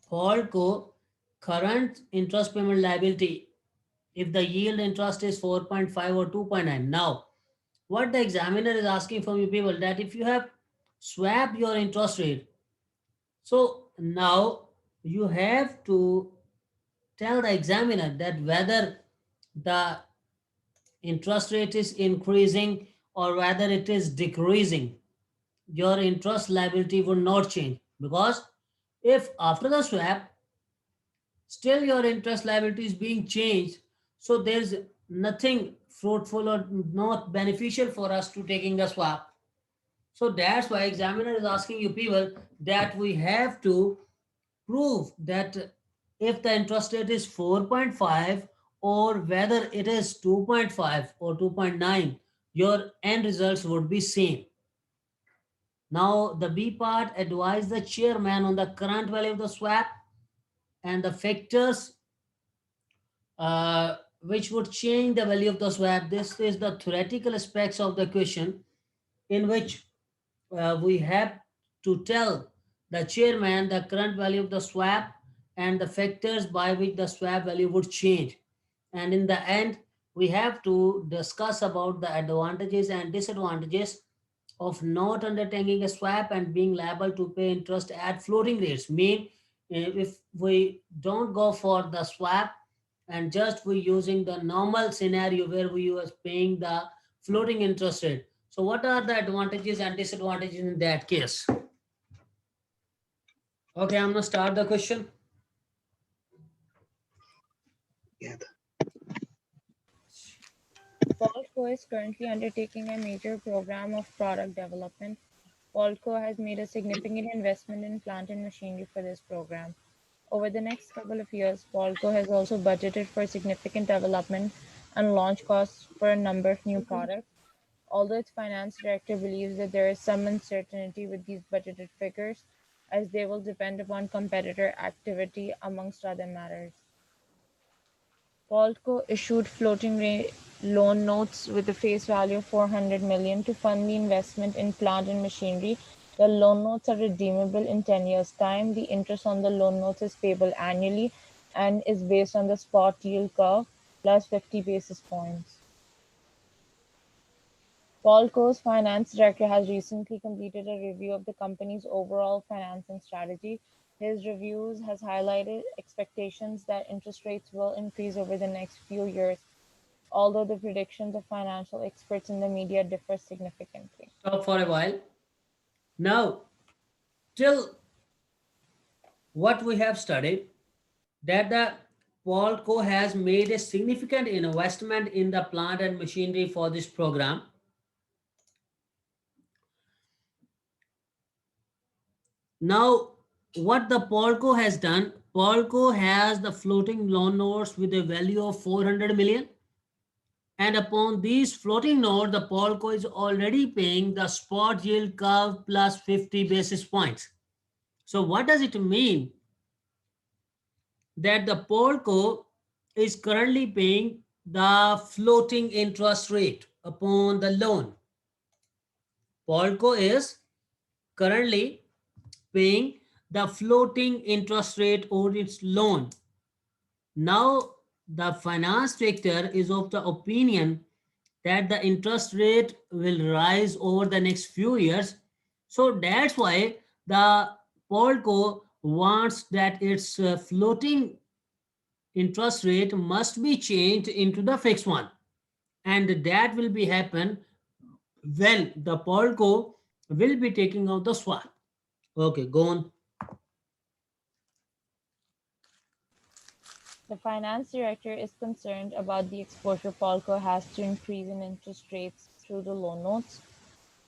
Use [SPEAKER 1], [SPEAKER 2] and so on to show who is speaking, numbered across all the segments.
[SPEAKER 1] Paulco current interest payment liability if the yield interest is 4.5 or 2.9. Now, what the examiner is asking from you people that if you have swapped your interest rate, so now you have to tell the examiner that whether the interest rate is increasing or whether it is decreasing. Your interest liability would not change because if after the swap still your interest liability is being changed, so there's nothing fruitful or not beneficial for us to taking the swap. So that's why examiner is asking you people that we have to prove that if the interest rate is 4.5 or whether it is 2.5 or 2.9, your end results would be same. Now the B part, advise the chairman on the current value of the swap and the factors which would change the value of the swap. This is the theoretical aspects of the question in which we have to tell the chairman the current value of the swap and the factors by which the swap value would change. And in the end, we have to discuss about the advantages and disadvantages of not undertaking a swap and being liable to pay interest at floating rates. Mean if we don't go for the swap and just we using the normal scenario where we was paying the floating interest rate. So what are the advantages and disadvantages in that case? Okay, I'm gonna start the question.
[SPEAKER 2] Yeah.
[SPEAKER 3] Paulco is currently undertaking a major program of product development. Paulco has made a significant investment in plant and machinery for this program. Over the next couple of years, Paulco has also budgeted for significant development and launch costs for a number of new products. Although its finance director believes that there is some uncertainty with these budgeted figures, as they will depend upon competitor activity amongst other matters. Paulco issued floating rate loan notes with a face value of 400 million to fund the investment in plant and machinery. The loan notes are redeemable in 10 years' time. The interest on the loan notes is payable annually and is based on the spot yield curve plus 50 basis points. Paulco's finance director has recently completed a review of the company's overall financing strategy. His reviews has highlighted expectations that interest rates will increase over the next few years, although the predictions of financial experts in the media differ significantly.
[SPEAKER 1] Stop for a while. Now, till what we have studied, that the Paulco has made a significant investment in the plant and machinery for this program. Now, what the Paulco has done, Paulco has the floating loan notes with a value of 400 million. And upon these floating note, the Paulco is already paying the spot yield curve plus 50 basis points. So what does it mean? That the Paulco is currently paying the floating interest rate upon the loan. Paulco is currently paying the floating interest rate on its loan. Now, the finance director is of the opinion that the interest rate will rise over the next few years. So that's why the Polco wants that its floating interest rate must be changed into the fixed one. And that will be happen when the Polco will be taking out the swap. Okay, go on.
[SPEAKER 3] The finance director is concerned about the exposure Paulco has to increase in interest rates through the loan notes.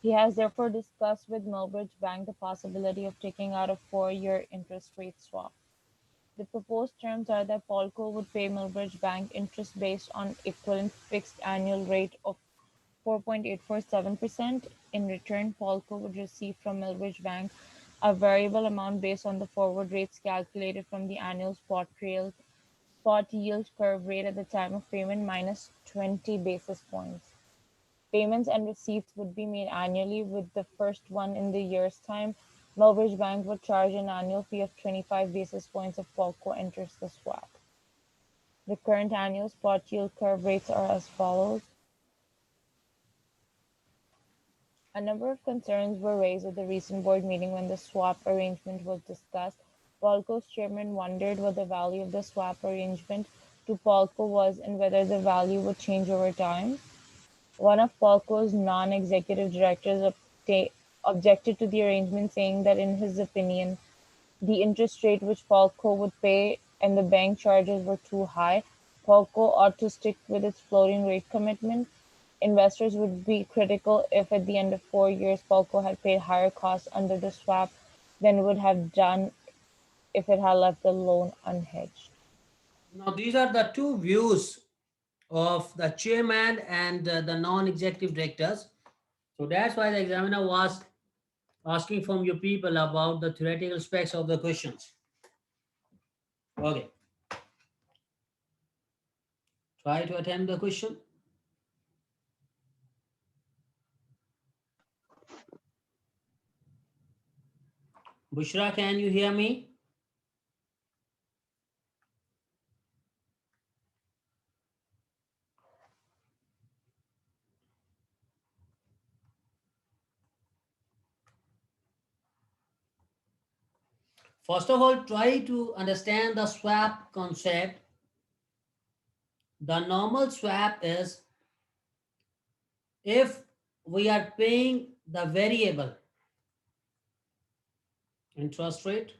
[SPEAKER 3] He has therefore discussed with Millbridge Bank the possibility of taking out a 4-year interest rate swap. The proposed terms are that Paulco would pay Millbridge Bank interest based on equivalent fixed annual rate of 4.847%. In return, Paulco would receive from Millbridge Bank a variable amount based on the forward rates calculated from the annual spot yield curve rate at the time of payment minus 20 basis points. Payments and receipts would be made annually, with the first one in the year's time, Melbridge Bank would charge an annual fee of 25 basis points if Polco enters the swap. The current annual spot yield curve rates are as follows. A number of concerns were raised at the recent board meeting when the swap arrangement was discussed. Polco's chairman wondered what the value of the swap arrangement to Polco was and whether the value would change over time. One of Polco's non-executive directors objected to the arrangement, saying that in his opinion, the interest rate which Polco would pay and the bank charges were too high. Polco ought to stick with its floating rate commitment. Investors would be critical if at the end of 4 years Polco had paid higher costs under the swap than it would have done if it had left the loan unhedged.
[SPEAKER 1] Now, these are the two views of the chairman and the non-executive directors. So that's why the examiner was asking from you people about the theoretical specs of the questions. Okay, try to attempt the question. Bushra, can you hear me? First of all, try to understand the swap concept. The normal swap is if we are paying the variable interest rate,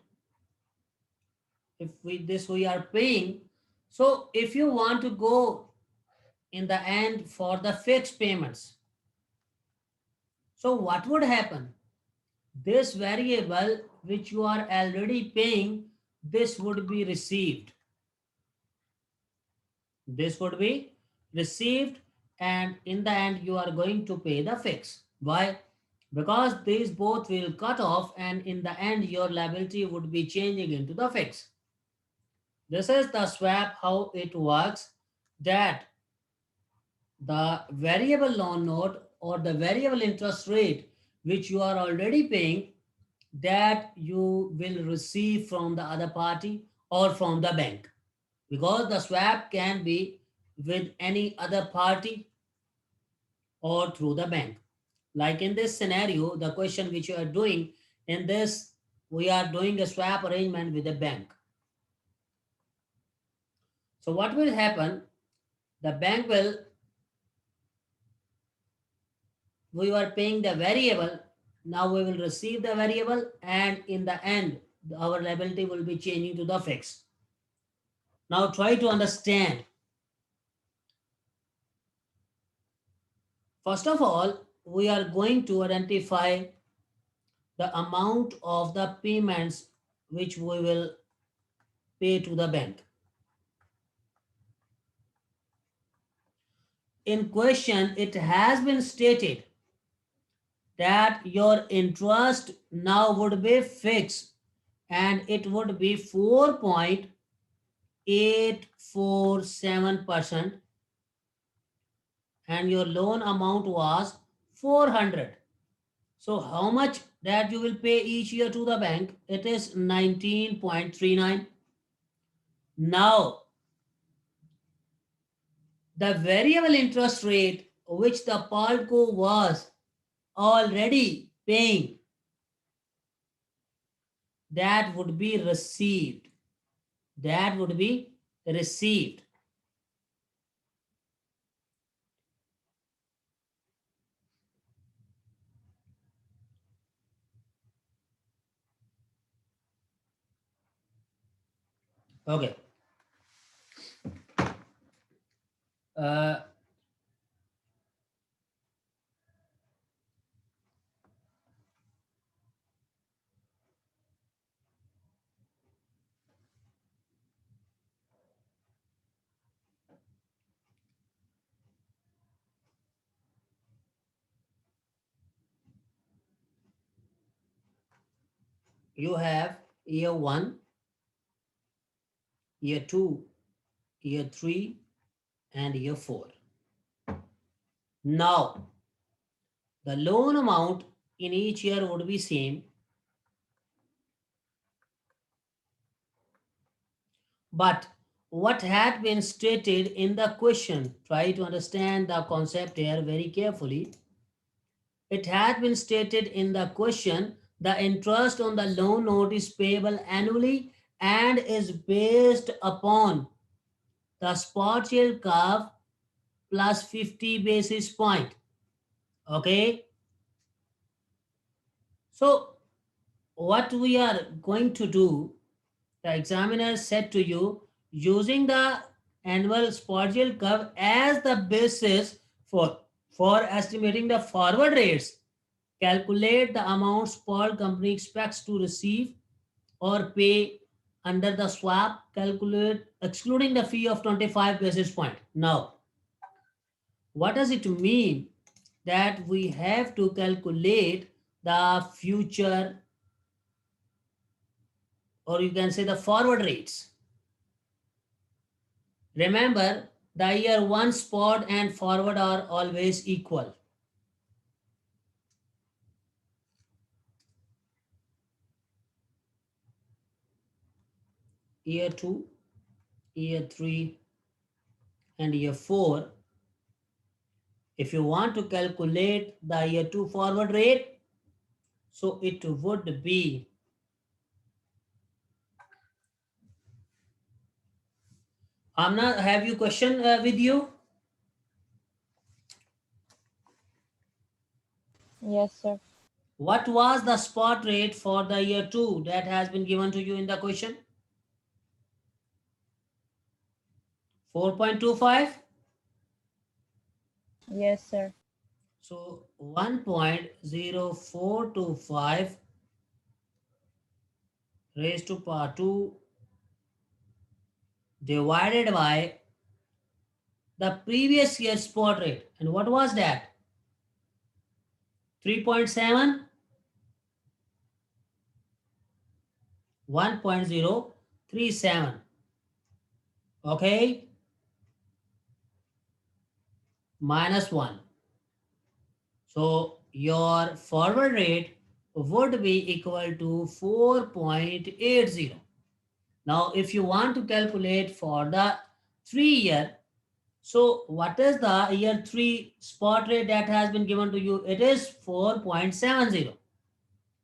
[SPEAKER 1] if we are paying, so if you want to go in the end for the fixed payments, so what would happen? This variable which you are already paying, this would be received. This would be received, and in the end you are going to pay the fix. Why? Because these both will cut off, and in the end your liability would be changing into the fix. This is the swap, how it works, that the variable loan note or the variable interest rate which you are already paying, that you will receive from the other party or from the bank, because the swap can be with any other party or through the bank. Like in this scenario, the question which you are doing, in this we are doing a swap arrangement with a bank. So what will happen? The bank will, we were paying the variable, now we will receive the variable, and in the end our liability will be changing to the fixed. Now try to understand. First of all, we are going to identify the amount of the payments which we will pay to the bank. In question, it has been stated that your interest now would be fixed and it would be 4.847%, and your loan amount was 400. So how much that you will pay each year to the bank? It is 19.39. Now, the variable interest rate which the Palco was already paying, that would be received. That would be received. Okay. Uh, you have year 1, year 2, year 3, and year 4. Now, the loan amount in each year would be same. But what had been stated in the question, try to understand the concept here very carefully. It had been stated in the question the interest on the loan note is payable annually and is based upon the spot yield curve plus 50 basis point. Okay, so what we are going to do, the examiner said to you, using the annual spot yield curve as the basis for for estimating the forward rates, calculate the amounts Paul company expects to receive or pay under the swap, calculate excluding the fee of 25 basis point. Now, what does it mean that we have to calculate the future, or you can say the forward rates? Remember, the year 1 spot and forward are always equal. Year 2, year 3, and year 4. If you want to calculate the year 2 forward rate, so it would be, Amna, have you question with you?
[SPEAKER 3] Yes, sir.
[SPEAKER 1] What was the spot rate for the year 2 that has been given to you in the question? 4.25.
[SPEAKER 3] Yes, sir.
[SPEAKER 1] So 1.0425 raised to power 2 divided by the previous year's spot rate. And what was that? 3.7, 1.037. Okay, minus 1. So your forward rate would be equal to 4.80. Now, if you want to calculate for the 3 year, so what is the year 3 spot rate that has been given to you? It is 4.70.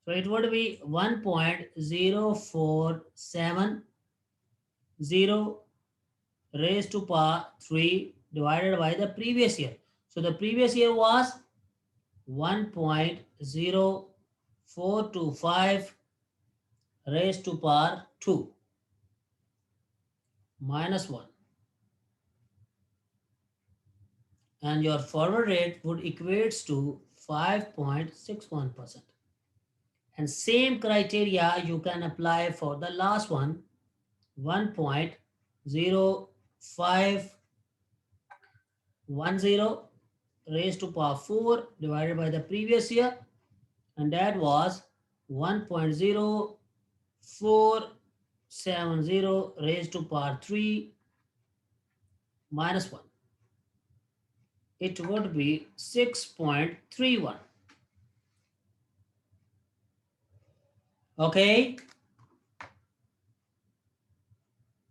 [SPEAKER 1] So it would be 1.0470 raised to power 3 divided by the previous year. So the previous year was 1.0425 raised to power 2 minus 1, and your forward rate would equates to 5.61%. And same criteria you can apply for the last one, 1.0510 raised to power 4 divided by the previous year, and that was 1.0470 raised to power 3 minus 1. It would be 6.31. Okay,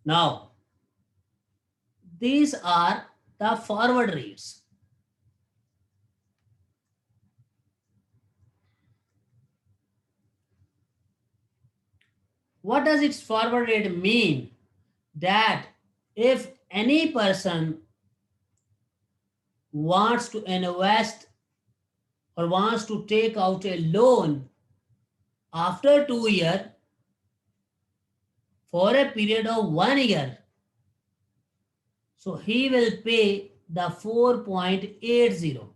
[SPEAKER 1] now these are the forward rates. What does its forward rate mean? That if any person wants to invest or wants to take out a loan after 2 years for a period of 1 year, so he will pay the 4.80.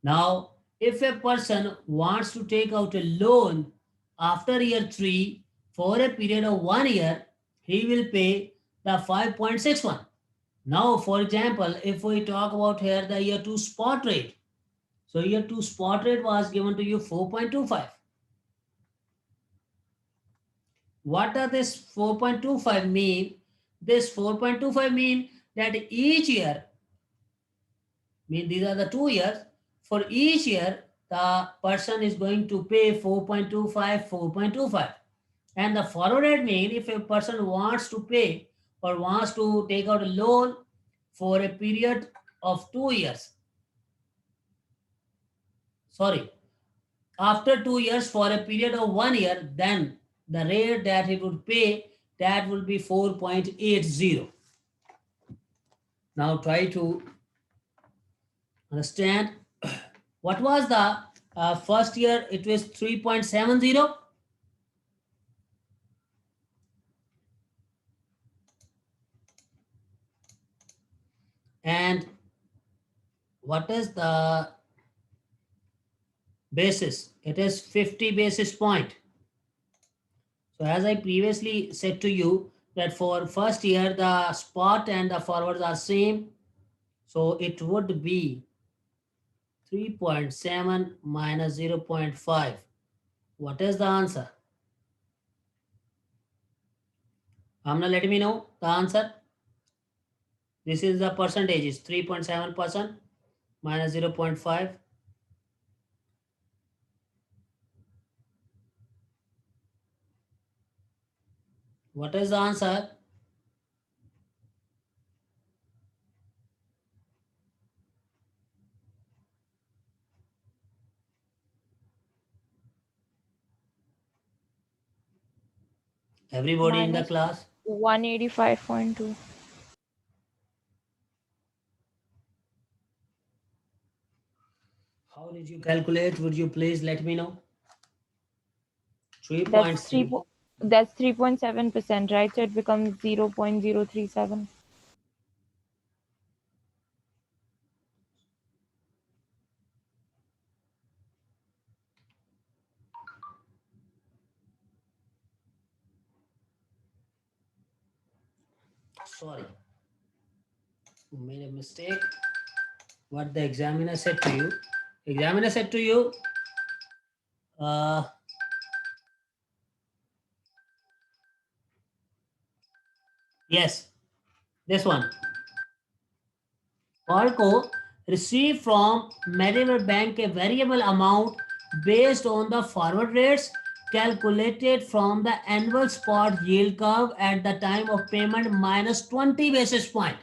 [SPEAKER 1] Now, if a person wants to take out a loan after year 3 for a period of 1 year, he will pay the 5.61. Now, for example, if we talk about here the year 2 spot rate, so year 2 spot rate was given to you 4.25. What does this 4.25 mean? This 4.25 mean that each year, mean these are the 2 years, for each year the person is going to pay 4.25, 4.25. And the forward rate mean if a person wants to pay or wants to take out a loan for a period of 2 years, sorry, after 2 years for a period of 1 year, then the rate that he would pay, that will be 4.80. Now try to understand what was the first year. It was 3.70. And what is the basis? It is 50 basis point. So as I previously said to you that for first year the spot and the forwards are same. So it would be 3.7 minus 0.5. What is the answer? Amna, let me know the answer. This is the percentage is 3.7% minus 0.5. What is the answer? Everybody in the
[SPEAKER 3] Minus
[SPEAKER 1] class?
[SPEAKER 3] 185.2.
[SPEAKER 1] How did you calculate? Would you please let me know?
[SPEAKER 3] That's
[SPEAKER 1] 3.3.
[SPEAKER 3] 3. That's 3.7%, right? So it becomes 0.037.
[SPEAKER 1] Sorry, made a mistake. What the examiner said to you? Examiner said to you, uh, yes, this one. Orco received from Medieval Bank a variable amount based on the forward rates calculated from the annual spot yield curve at the time of payment minus 20 basis point.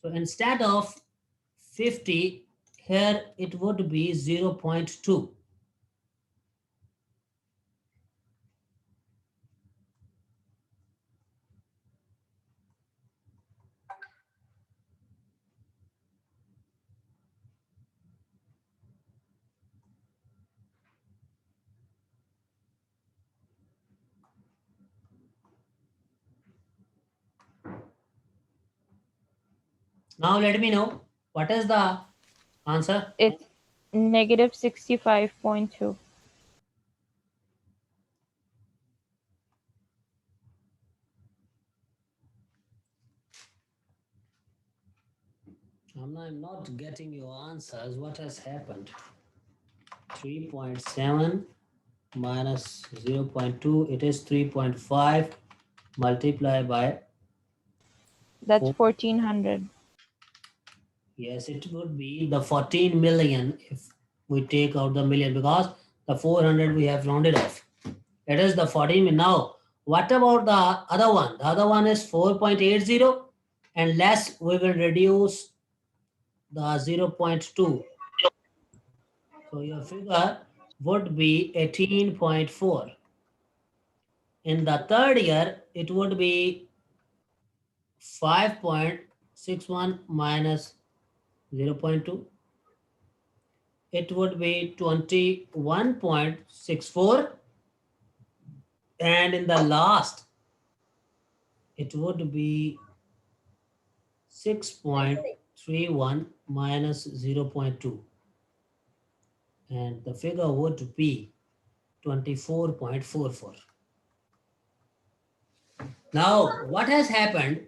[SPEAKER 1] So instead of 50, here it would be 0.2. Now let me know what is the answer.
[SPEAKER 3] It's negative 65.2.
[SPEAKER 1] I'm not getting your answers. What has happened? 3.7 minus 0.2, it is 3.5 multiplied by
[SPEAKER 3] That's
[SPEAKER 1] 4.
[SPEAKER 3] 1400.
[SPEAKER 1] Yes, it would be the 14 million if we take out the million, because the 400 we have rounded off. It is the 14 million. Now, what about the other one? The other one is 4.80, and less we will reduce the 0.2. So your figure would be 18.4. In the third year, it would be 5.61 minus 0.2. It would be 21.64. And in the last, it would be 6.31 minus 0.2. And the figure would be 24.44. Now, what has happened?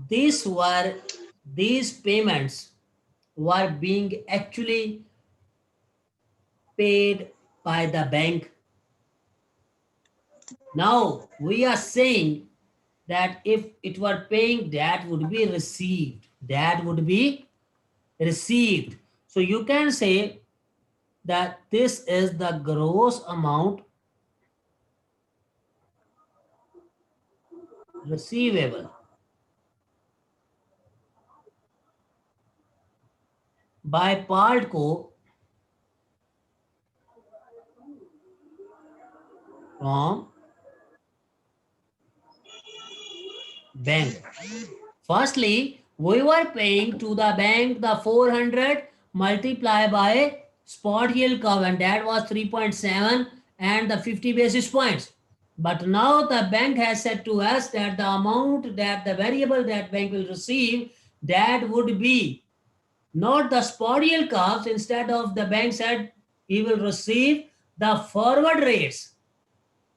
[SPEAKER 1] These were these payments were being actually paid by the bank. Now we are saying that if it were paying, that would be received. That would be received. So you can say that this is the gross amount receivable by pault को from bank. Firstly, we were paying to the bank the 400 multiplied by spot yield curve, and that was 3.7 and the 50 basis points. But now the bank has said to us that the amount, that the variable that bank will receive, that would be not the spot yield curves. Instead of, the bank said he will receive the forward rates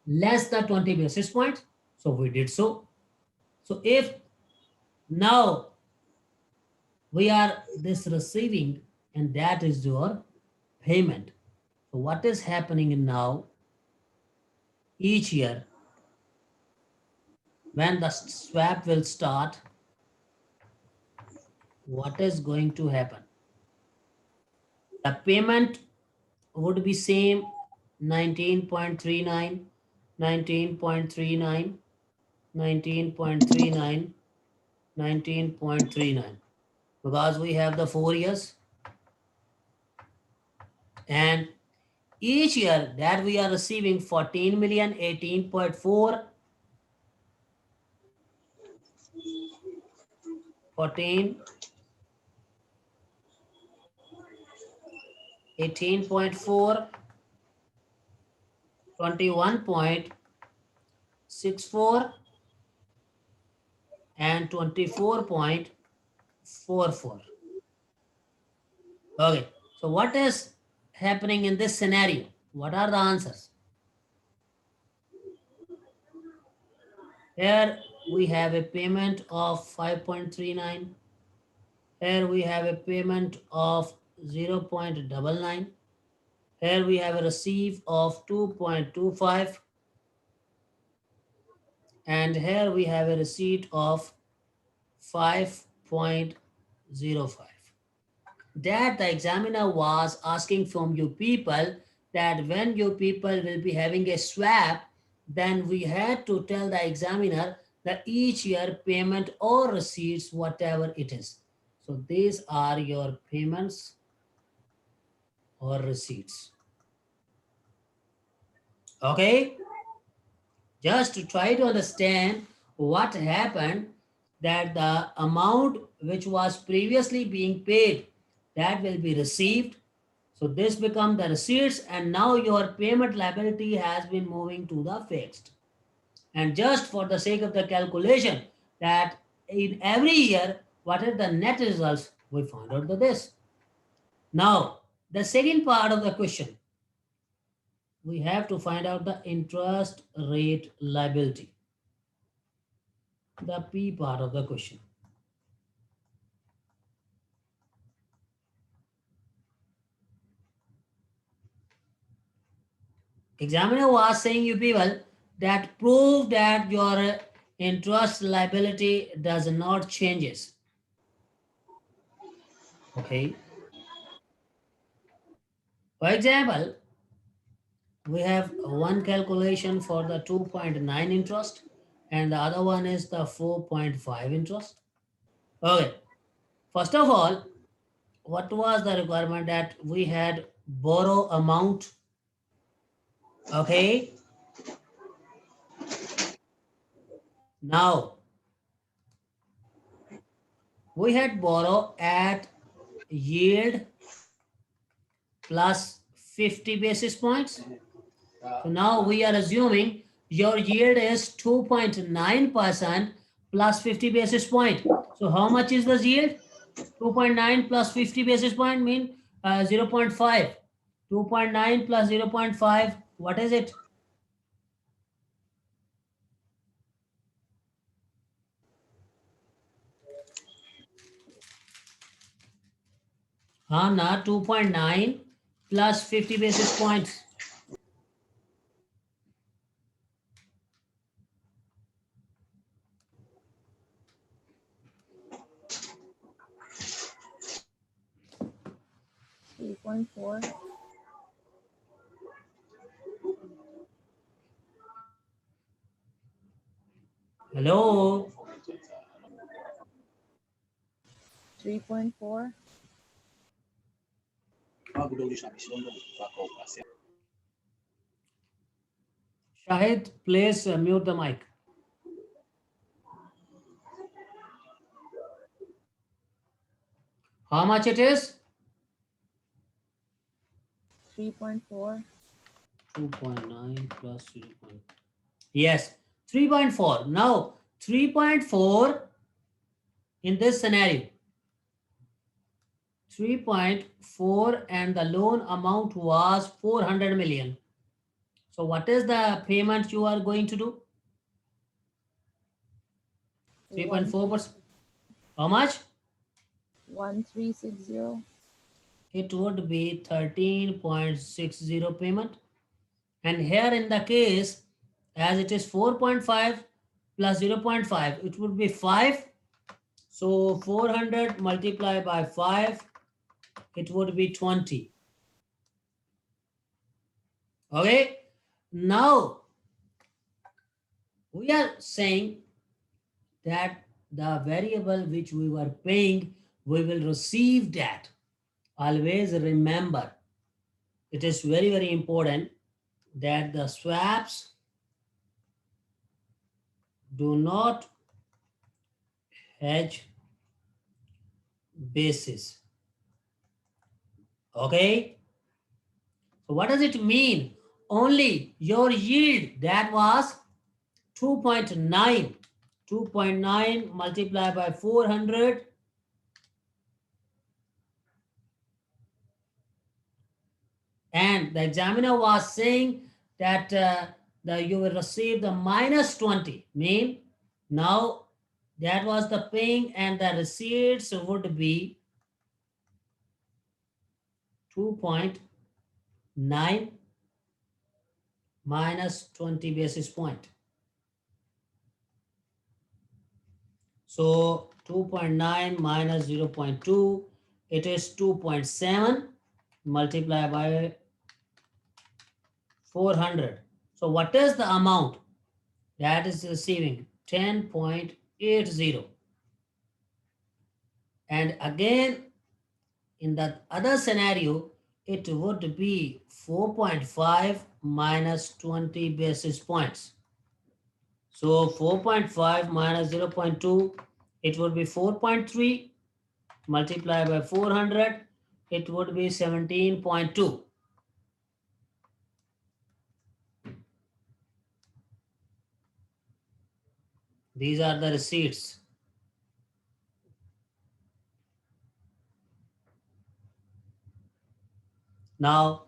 [SPEAKER 1] less the 20 basis points. So we did so. So if now we are this receiving, and that is your payment. So what is happening now? Each year when the swap will start, what is going to happen? The payment would be same: 19.39, 19.39, 19.39, 19.39, because we have the 4 years. And each year that we are receiving 14 million, 18.4, 14, 18.4, 21.64, and 24.44. Okay, so what is happening in this scenario? What are the answers? Here we have a payment of 5.39. Here we have a payment of 0.99. Here we have a receive of 2.25. And here we have a receipt of 5.05. That the examiner was asking from you people, that when you people will be having a swap, then we had to tell the examiner that each year payment or receipts, whatever it is. So these are your payments or receipts. Okay, just to try to understand what happened, that the amount which was previously being paid, that will be received. So this become the receipts, and now your payment liability has been moving to the fixed. And just for the sake of the calculation, that in every year, what are the net results, we found out this. Now, the second part of the question, we have to find out the interest rate liability, the P part of the question. Examiner was saying you people that prove that your interest liability does not changes. Okay. For example, we have one calculation for the 2.9 interest, and the other one is the 4.5 interest. Okay. First of all, what was the requirement? That we had borrow amount. Okay. Now we had borrow at yield plus 50 basis points. So now we are assuming your yield is 2.9% plus 50 basis point. So how much is the yield? 2.9 plus 50 basis point mean 0.5. 2.9 plus 0.5, what is it? Na 2.9 plus 50 basis points.
[SPEAKER 3] $3.4.
[SPEAKER 1] Hello.
[SPEAKER 3] 3.4.
[SPEAKER 1] Shahid, please mute the mic. How much it is?
[SPEAKER 3] 3.4.
[SPEAKER 1] 2.9 plus 0. Yes, 3.4. Now, 3.4 in this scenario, 3.4 and the loan amount was 400 million. So, what is the payment you are going to do? 3.4%. How much?
[SPEAKER 3] 1360.
[SPEAKER 1] It would be 13.60 payment. And here in the case, as it is 4.5 plus 0.5, it would be 5. So 400 multiplied by 5, it would be 20. Okay. Now we are saying that the variable which we were paying, we will receive that. Always remember, it is very, very important that the swaps do not hedge basis. Okay. So what does it mean? Only your yield that was 2.9. 2.9 multiplied by 400, and the examiner was saying that you will receive the minus 20. Mean now that was the paying and the receipts would be 2.9 minus 20 basis point. So 2.9 minus 0.2, it is 2.7 multiplied by 400. So what is the amount that is receiving? 10.80. And again, in the other scenario, it would be 4.5 minus 20 basis points. So 4.5 minus 0.2, it would be 4.3 multiplied by 400, it would be 17.2. These are the receipts. Now,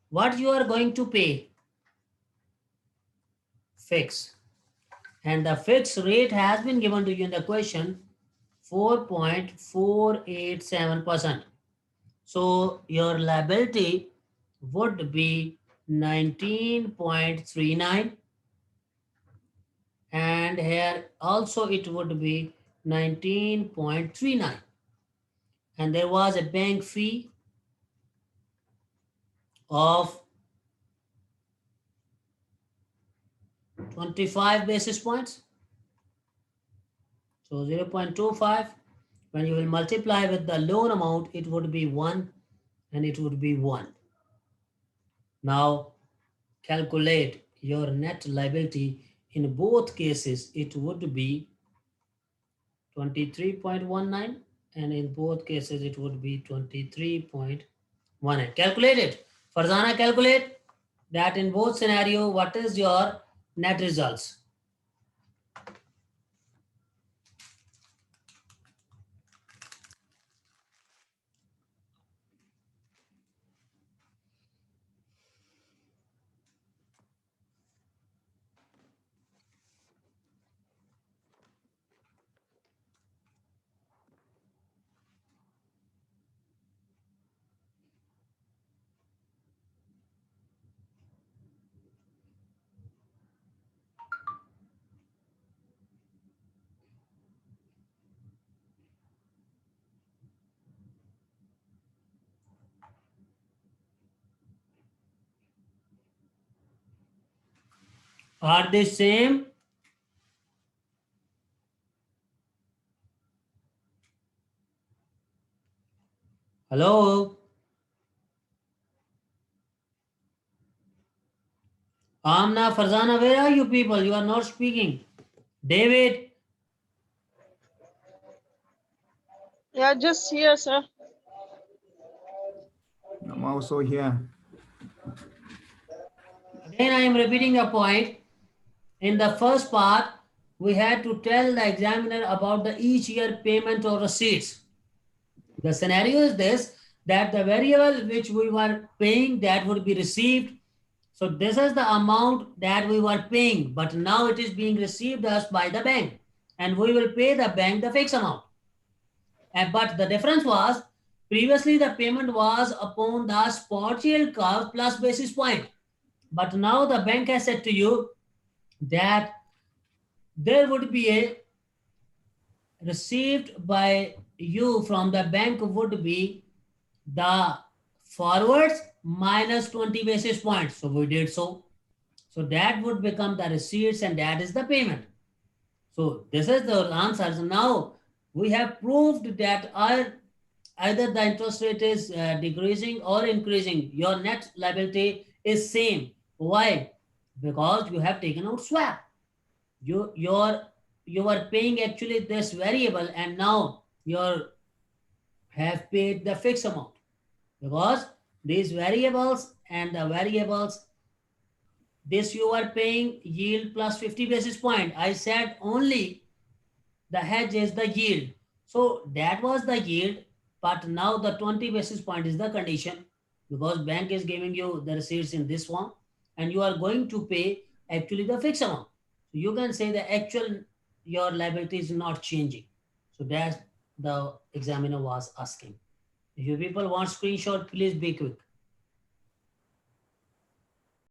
[SPEAKER 1] what you are going to pay? Fix. And the fixed rate has been given to you in the question, 4.487%. So your liability would be 19.39, and here also it would be 19.39, and there was a bank fee of 25 basis points. So 0.25, when you will multiply with the loan amount, it would be 1 and it would be 1. Now calculate your net liability. In both cases, it would be 23.19, and in both cases, it would be 23.18. Calculate it. Farzana, calculate that in both scenario, what is your net results? Are they same? Hello? Amna, Farzana, where are you people? You are not speaking. David,
[SPEAKER 2] Yeah, just here, sir.
[SPEAKER 4] I'm also here.
[SPEAKER 1] again I am repeating a point. In the first part, we had to tell the examiner about the each year payment or receipts. The scenario is this, that the variable which we were paying that would be received. So this is the amount that we were paying, but now it is being received us by the bank, and we will pay the bank the fixed amount. And but the difference was, previously the payment was upon the spot yield curve plus basis point, but now the bank has said to you that there would be a received by you from the bank would be the forwards minus 20 basis points. So we did so. So that would become the receipts and that is the payment. So this is the answer. So now we have proved that either the interest rate is decreasing or increasing, your net liability is same. Why? Because you have taken out swap. You were paying actually this variable and now you have paid the fixed amount, because these variables and the variables, this you are paying yield plus 50 basis point. I said only the hedge is the yield. So that was the yield, but now the 20 basis point is the condition, because bank is giving you the receipts in this form and you are going to pay actually the fixed amount. So you can say the actual your liability is not changing. So that's the examiner was asking. If you people want screenshot, please be quick.